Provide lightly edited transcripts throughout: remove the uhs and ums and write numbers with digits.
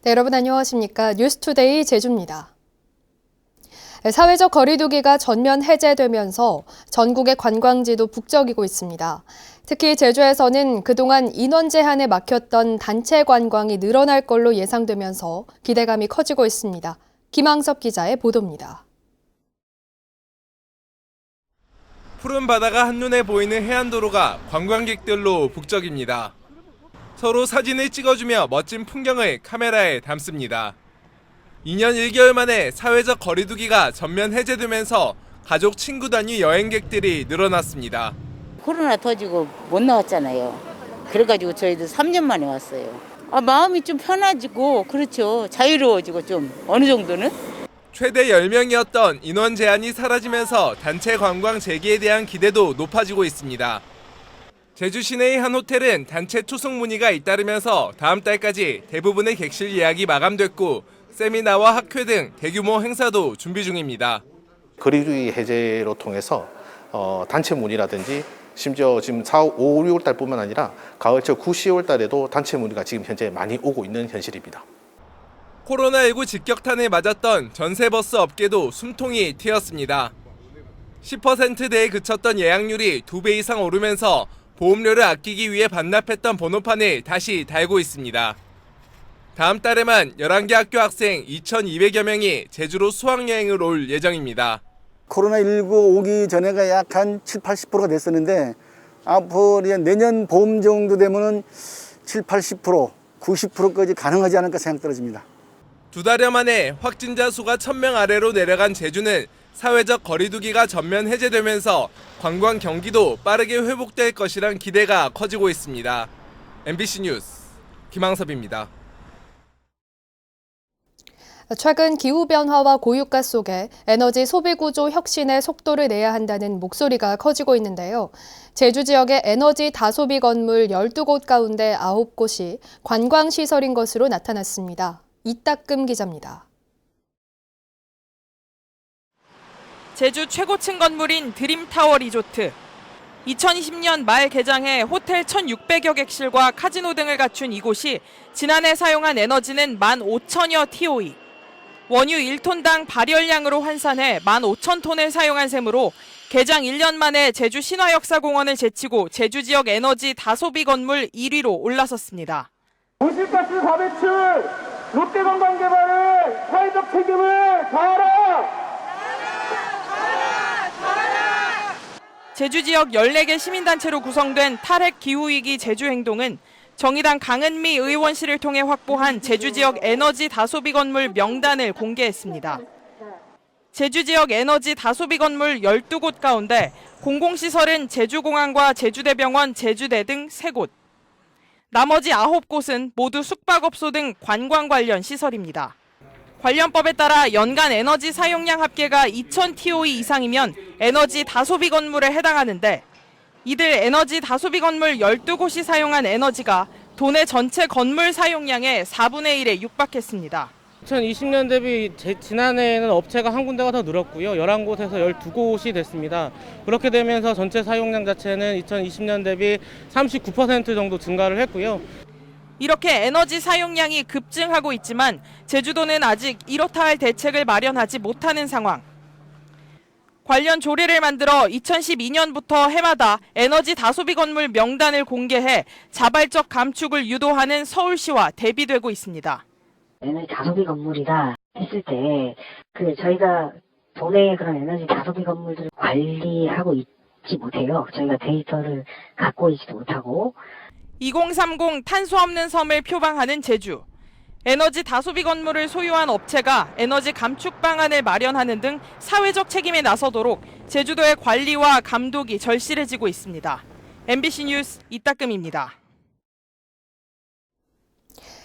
네, 여러분 안녕하십니까? 뉴스투데이 제주입니다. 사회적 거리두기가 전면 해제되면서 전국의 관광지도 북적이고 있습니다. 특히 제주에서는 그동안 인원 제한에 막혔던 단체 관광이 늘어날 걸로 예상되면서 기대감이 커지고 있습니다. 김항섭 기자의 보도입니다. 푸른 바다가 한눈에 보이는 해안도로가 관광객들로 북적입니다. 서로 사진을 찍어주며 멋진 풍경을 카메라에 담습니다. 2년 1개월 만에 사회적 거리두기가 전면 해제되면서 가족 친구 단위 여행객들이 늘어났습니다. 코로나 터지고 못 나왔잖아요. 그래가지고 저희도 3년 만에 왔어요. 마음이 좀 편해지고 그렇죠. 자유로워지고 좀 어느 정도는. 최대 10명이었던 인원 제한이 사라지면서 단체 관광 재개에 대한 기대도 높아지고 있습니다. 제주 시내의 한 호텔은 단체 투숙 문의가 잇따르면서 다음 달까지 대부분의 객실 예약이 마감됐고 세미나와 학회 등 대규모 행사도 준비 중입니다. 거리두기 해제로 통해서 단체 문의라든지 심지어 지금 4, 5, 6월 달뿐만 아니라 가을철 9, 10월 달에도 단체 문의가 지금 현재 많이 오고 있는 현실입니다. 코로나19 직격탄을 맞았던 전세버스 업계도 숨통이 트였습니다. 10%대에 그쳤던 예약률이 2배 이상 오르면서 보험료를 아끼기 위해 반납했던 번호판을 다시 달고 있습니다. 다음 달에만 11개 학교 학생 2,200여 명이 제주로 수학여행을 올 예정입니다. 코로나19 오기 전에가 약 한 7, 80%가 됐었는데 앞으로 내년 봄 정도 되면은 7, 80%, 90%까지 가능하지 않을까 생각 떨어집니다. 2달여 만에 확진자 수가 1,000명 아래로 내려간 제주는 사회적 거리두기가 전면 해제되면서 관광 경기도 빠르게 회복될 것이란 기대가 커지고 있습니다. MBC 뉴스 김항섭입니다. 최근 기후변화와 고유가 속에 에너지 소비구조 혁신의 속도를 내야 한다는 목소리가 커지고 있는데요. 제주 지역의 에너지 다소비 건물 12곳 가운데 9곳이 관광시설인 것으로 나타났습니다. 이따금 기자입니다. 제주 최고층 건물인 드림타워 리조트. 2020년 말 개장해 호텔 1,600여 객실과 카지노 등을 갖춘 이곳이 지난해 사용한 에너지는 15,000여 TOE. 원유 1톤당 발열량으로 환산해 15,000톤을 사용한 셈으로 개장 1년 만에 제주 신화역사공원을 제치고 제주 지역 에너지 다소비 건물 1위로 올라섰습니다. 온실가스 가배출, 롯데관광개발의 사회적 책임을 다하라! 제주 지역 14개 시민단체로 구성된 탈핵 기후위기 제주행동은 정의당 강은미 의원실을 통해 확보한 제주 지역 에너지 다소비 건물 명단을 공개했습니다. 제주 지역 에너지 다소비 건물 12곳 가운데 공공시설은 제주공항과 제주대병원, 제주대 등 3곳. 나머지 9곳은 모두 숙박업소 등 관광 관련 시설입니다. 관련법에 따라 연간 에너지 사용량 합계가 2,000TOE 이상이면 에너지 다소비 건물에 해당하는데 이들 에너지 다소비 건물 12곳이 사용한 에너지가 도내 전체 건물 사용량의 4분의 1에 육박했습니다. 2020년 대비 지난해에는 업체가 한 군데가 더 늘었고요. 11곳에서 12곳이 됐습니다. 그렇게 되면서 전체 사용량 자체는 2020년 대비 39% 정도 증가를 했고요. 이렇게 에너지 사용량이 급증하고 있지만 제주도는 아직 이렇다 할 대책을 마련하지 못하는 상황. 관련 조례를 만들어 2012년부터 해마다 에너지 다소비 건물 명단을 공개해 자발적 감축을 유도하는 서울시와 대비되고 있습니다. 에너지 다소비 건물이다 했을 때 저희가 도내의 그런 에너지 다소비 건물들을 관리하고 있지 못해요. 저희가 데이터를 갖고 있지도 못하고. 2030 탄소 없는 섬을 표방하는 제주. 에너지 다소비 건물을 소유한 업체가 에너지 감축 방안을 마련하는 등 사회적 책임에 나서도록 제주도의 관리와 감독이 절실해지고 있습니다. MBC 뉴스 이따금입니다.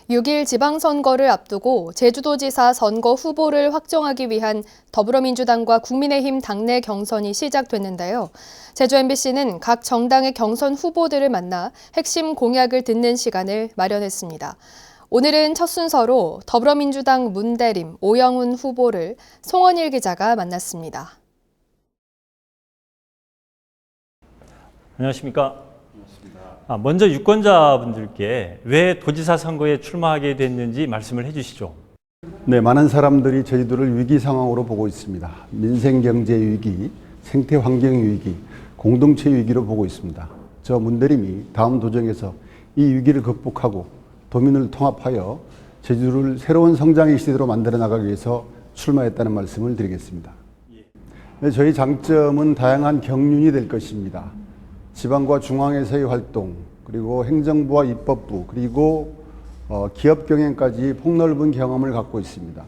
6일 지방선거를 앞두고 제주도지사 선거 후보를 확정하기 위한 더불어민주당과 국민의힘 당내 경선이 시작됐는데요. 제주 MBC는 각 정당의 경선 후보들을 만나 핵심 공약을 듣는 시간을 마련했습니다. 오늘은 첫 순서로 더불어민주당 문대림, 오영훈 후보를 송원일 기자가 만났습니다. 안녕하십니까. 먼저 유권자분들께 왜 도지사 선거에 출마하게 됐는지 말씀을 해주시죠. 네, 많은 사람들이 제주도를 위기 상황으로 보고 있습니다. 민생 경제 위기, 생태 환경 위기, 공동체 위기로 보고 있습니다. 저 문대림이 다음 도정에서 이 위기를 극복하고 도민을 통합하여 제주도를 새로운 성장의 시대로 만들어 나가기 위해서 출마했다는 말씀을 드리겠습니다. 네, 저희 장점은 다양한 경륜이 될 것입니다. 지방과 중앙에서의 활동, 그리고 행정부와 입법부, 그리고 기업 경영까지 폭넓은 경험을 갖고 있습니다.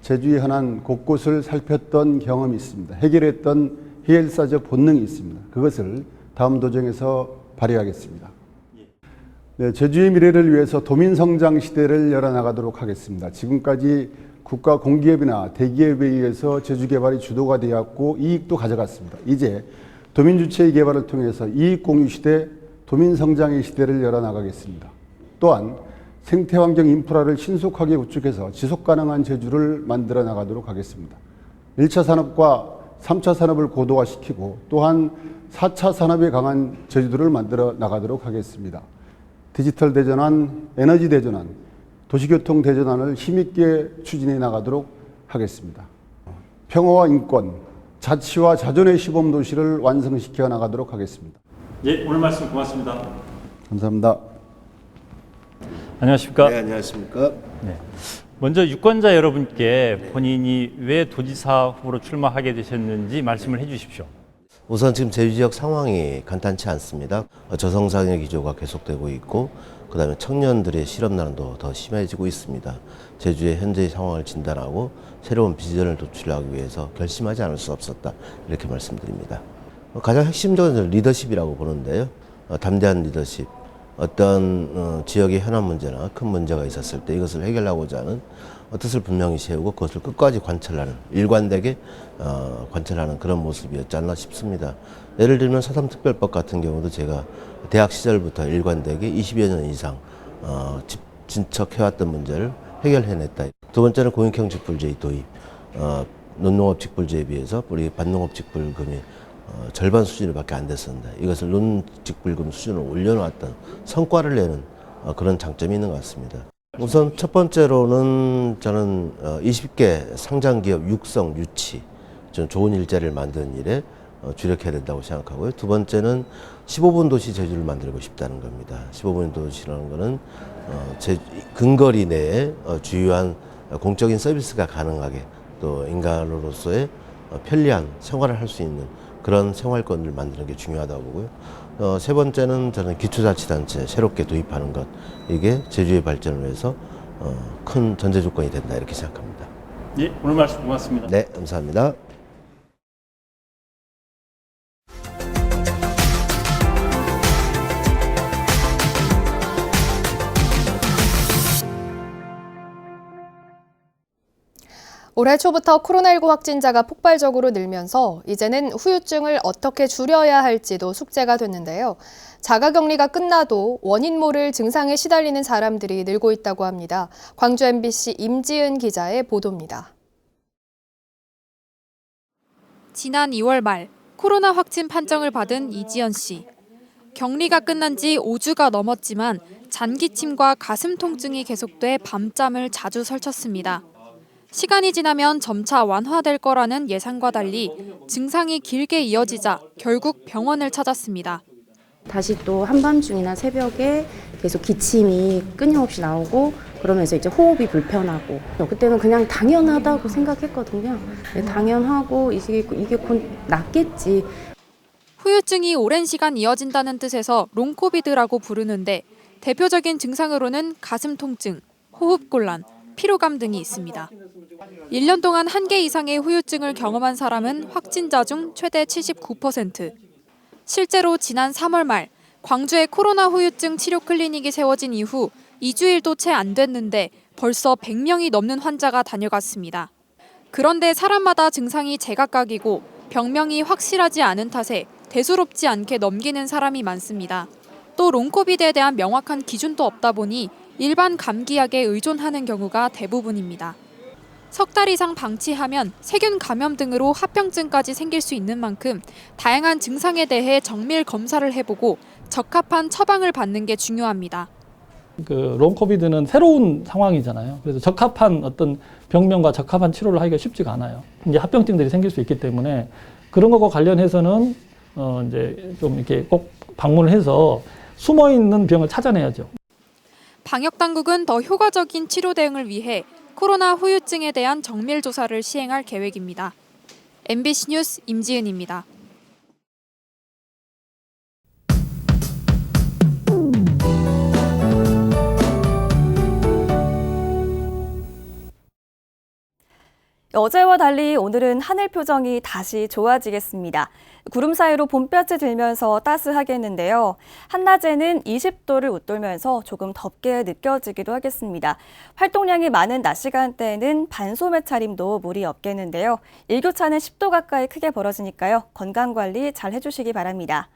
제주의 현안 곳곳을 살폈던 경험이 있습니다. 해결했던 해결사적 본능이 있습니다. 그것을 다음 도정에서 발휘하겠습니다. 네, 제주의 미래를 위해서 도민 성장 시대를 열어나가도록 하겠습니다. 지금까지 국가 공기업이나 대기업에 의해서 제주 개발이 주도가 되었고 이익도 가져갔습니다. 이제 도민 주체의 개발을 통해서 이익 공유 시대, 도민 성장의 시대를 열어나가겠습니다. 또한 생태환경 인프라를 신속하게 구축해서 지속가능한 제주를 만들어 나가도록 하겠습니다. 1차 산업과 3차 산업을 고도화시키고 또한 4차 산업에 강한 제주도를 만들어 나가도록 하겠습니다. 디지털 대전환, 에너지 대전환, 도시교통 대전환을 힘있게 추진해 나가도록 하겠습니다. 평화와 인권, 자치와 자존의 시범도시를 완성시켜 나가도록 하겠습니다. 예, 오늘 말씀 고맙습니다. 감사합니다. 안녕하십니까? 네, 안녕하십니까? 네. 먼저 유권자 여러분께 본인이 왜 도지사 후보로 출마하게 되셨는지 말씀을 해주십시오. 우선 지금 제주 지역 상황이 간단치 않습니다. 저성장의 기조가 계속되고 있고 그다음에 청년들의 실업난도 더 심해지고 있습니다. 제주의 현재의 상황을 진단하고 새로운 비전을 도출하기 위해서 결심하지 않을 수 없었다 이렇게 말씀드립니다. 가장 핵심적인 리더십이라고 보는데요. 담대한 리더십, 어떤 지역의 현안 문제나 큰 문제가 있었을 때 이것을 해결하고자 하는 뜻을 분명히 세우고 그것을 끝까지 관찰하는, 일관되게 관찰하는 그런 모습이었지 않나 싶습니다. 예를 들면 사삼특별법 같은 경우도 제가 대학 시절부터 일관되게 20여 년 이상 진척해왔던 문제를 해결해냈다. 두 번째는 공익형 직불제의 도입. 논농업 직불제에 비해서 우리 밭농업 직불금이 절반 수준밖에 안 됐었는데 이것을 논직불금 수준으로 올려놓았던 성과를 내는 그런 장점이 있는 것 같습니다. 우선 첫 번째로는 저는 20개 상장기업 육성, 유치, 좀 좋은 일자리를 만드는 일에 주력해야 된다고 생각하고요. 두 번째는 15분 도시 제주를 만들고 싶다는 겁니다. 15분 도시라는 것은 근거리 내에 주요한 공적인 서비스가 가능하게 또 인간으로서의 편리한 생활을 할 수 있는 그런 생활권을 만드는 게 중요하다고 보고요. 세 번째는 저는 기초자치단체 새롭게 도입하는 것, 이게 제주의 발전을 위해서 큰 전제 조건이 된다 이렇게 생각합니다. 예, 오늘 말씀 고맙습니다. 네, 감사합니다. 올해 초부터 코로나19 확진자가 폭발적으로 늘면서 이제는 후유증을 어떻게 줄여야 할지도 숙제가 됐는데요. 자가격리가 끝나도 원인 모를 증상에 시달리는 사람들이 늘고 있다고 합니다. 광주 MBC 임지은 기자의 보도입니다. 지난 2월 말 코로나 확진 판정을 받은 이지연 씨. 격리가 끝난 지 5주가 넘었지만 잔기침과 가슴 통증이 계속돼 밤잠을 자주 설쳤습니다. 시간이 지나면 점차 완화될 거라는 예상과 달리 증상이 길게 이어지자 결국 병원을 찾았습니다. 다시 또 한밤중이나 새벽에 계속 기침이 끊임없이 나오고 그러면서 이제 호흡이 불편하고 그때는 그냥 당연하다고 생각했거든요. 당연하고 이게 곧 낫겠지. 후유증이 오랜 시간 이어진다는 뜻에서 롱코비드라고 부르는데 대표적인 증상으로는 가슴 통증, 호흡곤란, 피로감 등이 있습니다. 1년 동안 1개 이상의 후유증을 경험한 사람은 확진자 중 최대 79%. 실제로 지난 3월 말 광주에 코로나 후유증 치료 클리닉이 세워진 이후 2주일도 채 안 됐는데 벌써 100명이 넘는 환자가 다녀갔습니다. 그런데 사람마다 증상이 제각각이고 병명이 확실하지 않은 탓에 대수롭지 않게 넘기는 사람이 많습니다. 또 롱코비드에 대한 명확한 기준도 없다 보니 일반 감기약에 의존하는 경우가 대부분입니다. 석 달 이상 방치하면 세균 감염 등으로 합병증까지 생길 수 있는 만큼 다양한 증상에 대해 정밀 검사를 해보고 적합한 처방을 받는 게 중요합니다. 롱 코비드는 새로운 상황이잖아요. 그래서 적합한 어떤 병명과 적합한 치료를 하기가 쉽지가 않아요. 이제 합병증들이 생길 수 있기 때문에 그런 것과 관련해서는 이제 좀 이렇게 꼭 방문을 해서 숨어 있는 병을 찾아내야죠. 방역 당국은 더 효과적인 치료 대응을 위해 코로나 후유증에 대한 정밀 조사를 시행할 계획입니다. MBC 뉴스 임지은입니다. 어제와 달리 오늘은 하늘 표정이 다시 좋아지겠습니다. 구름 사이로 봄볕이 들면서 따스하겠는데요. 한낮에는 20도를 웃돌면서 조금 덥게 느껴지기도 하겠습니다. 활동량이 많은 낮 시간대에는 반소매 차림도 무리 없겠는데요. 일교차는 10도 가까이 크게 벌어지니까요. 건강관리 잘 해주시기 바랍니다.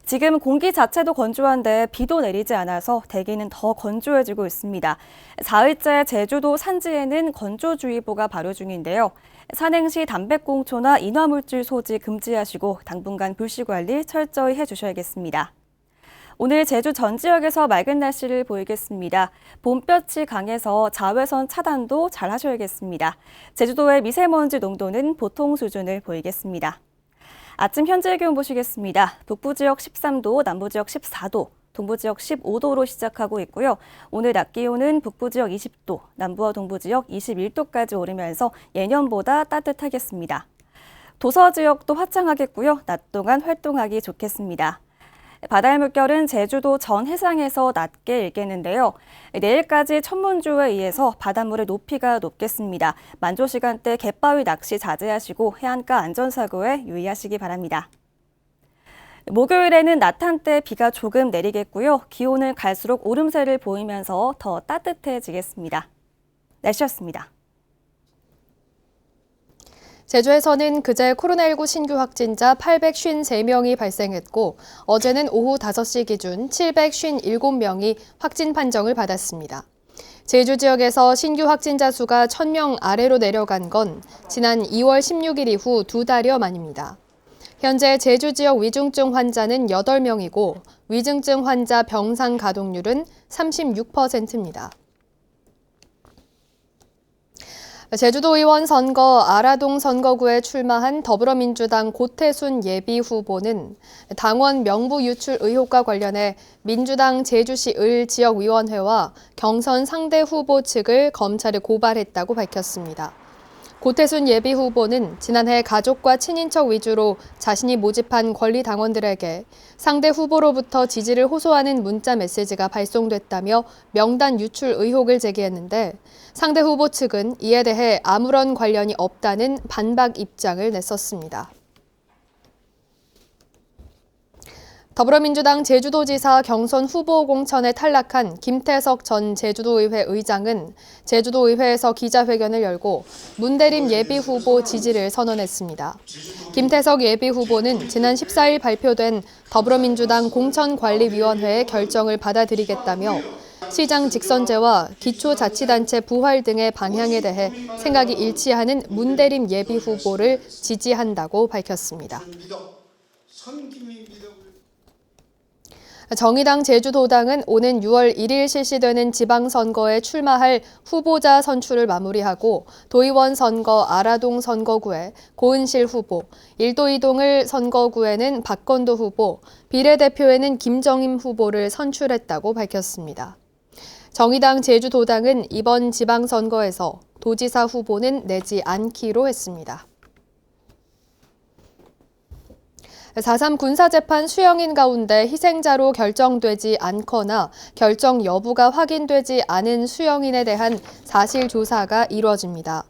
지금 공기 자체도 건조한데 비도 내리지 않아서 대기는 더 건조해지고 있습니다. 사흘째 제주도 산지에는 건조주의보가 발효 중인데요. 산행시 담배꽁초나 인화물질 소지 금지하시고 당분간 불씨 관리 철저히 해주셔야겠습니다. 오늘 제주 전 지역에서 맑은 날씨를 보이겠습니다. 봄볕이 강해서 자외선 차단도 잘 하셔야겠습니다. 제주도의 미세먼지 농도는 보통 수준을 보이겠습니다. 아침 현재 기온 보시겠습니다. 북부 지역 13도, 남부 지역 14도, 동부 지역 15도로 시작하고 있고요. 오늘 낮 기온은 북부 지역 20도, 남부와 동부 지역 21도까지 오르면서 예년보다 따뜻하겠습니다. 도서 지역도 화창하겠고요. 낮 동안 활동하기 좋겠습니다. 바다의 물결은 제주도 전 해상에서 낮게 일겠는데요. 내일까지 천문주에 의해서 바닷물의 높이가 높겠습니다. 만조 시간대 갯바위 낚시 자제하시고 해안가 안전사고에 유의하시기 바랍니다. 목요일에는 낮 한때 비가 조금 내리겠고요. 기온은 갈수록 오름세를 보이면서 더 따뜻해지겠습니다. 날씨였습니다. 제주에서는 그제 코로나19 신규 확진자 853명이 발생했고 어제는 오후 5시 기준 757명이 확진 판정을 받았습니다. 제주 지역에서 신규 확진자 수가 1,000명 아래로 내려간 건 지난 2월 16일 이후 2달여 만입니다. 현재 제주 지역 위중증 환자는 8명이고 위중증 환자 병상 가동률은 36%입니다. 제주도의원 선거 아라동 선거구에 출마한 더불어민주당 고태순 예비후보는 당원 명부 유출 의혹과 관련해 민주당 제주시 을 지역위원회와 경선 상대 후보 측을 검찰에 고발했다고 밝혔습니다. 고태순 예비후보는 지난해 가족과 친인척 위주로 자신이 모집한 권리당원들에게 상대 후보로부터 지지를 호소하는 문자 메시지가 발송됐다며 명단 유출 의혹을 제기했는데 상대 후보 측은 이에 대해 아무런 관련이 없다는 반박 입장을 냈었습니다. 더불어민주당 제주도지사 경선 후보 공천에 탈락한 김태석 전 제주도의회 의장은 제주도의회에서 기자회견을 열고 문대림 예비후보 지지를 선언했습니다. 김태석 예비후보는 지난 14일 발표된 더불어민주당 공천관리위원회의 결정을 받아들이겠다며 시장 직선제와 기초자치단체 부활 등의 방향에 대해 생각이 일치하는 문대림 예비후보를 지지한다고 밝혔습니다. 정의당 제주도당은 오는 6월 1일 실시되는 지방선거에 출마할 후보자 선출을 마무리하고 도의원 선거 아라동 선거구에 고은실 후보, 일도 이동을 선거구에는 박건도 후보, 비례대표에는 김정임 후보를 선출했다고 밝혔습니다. 정의당 제주도당은 이번 지방선거에서 도지사 후보는 내지 않기로 했습니다. 4.3 군사재판 수형인 가운데 희생자로 결정되지 않거나 결정 여부가 확인되지 않은 수형인에 대한 사실조사가 이루어집니다.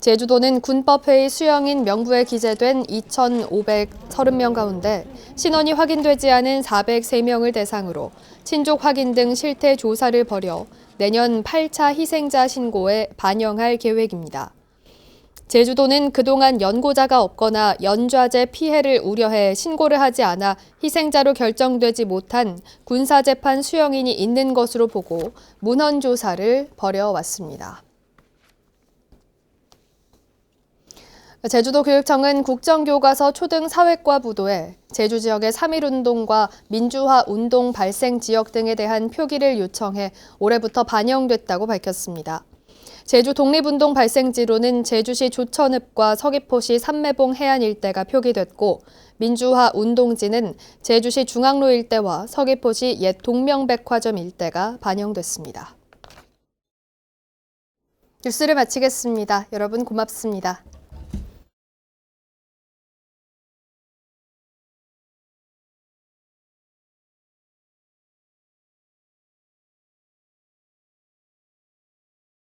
제주도는 군법회의 수형인 명부에 기재된 2,530명 가운데 신원이 확인되지 않은 403명을 대상으로 친족 확인 등 실태 조사를 벌여 내년 8차 희생자 신고에 반영할 계획입니다. 제주도는 그동안 연고자가 없거나 연좌제 피해를 우려해 신고를 하지 않아 희생자로 결정되지 못한 군사재판 수형인이 있는 것으로 보고 문헌 조사를 벌여왔습니다. 제주도교육청은 국정교과서 초등 사회과 부도에 제주 지역의 3.1운동과 민주화 운동 발생 지역 등에 대한 표기를 요청해 올해부터 반영됐다고 밝혔습니다. 제주 독립운동 발생지로는 제주시 조천읍과 서귀포시 삼매봉 해안 일대가 표기됐고 민주화 운동지는 제주시 중앙로 일대와 서귀포시 옛 동명백화점 일대가 반영됐습니다. 뉴스를 마치겠습니다. 여러분 고맙습니다.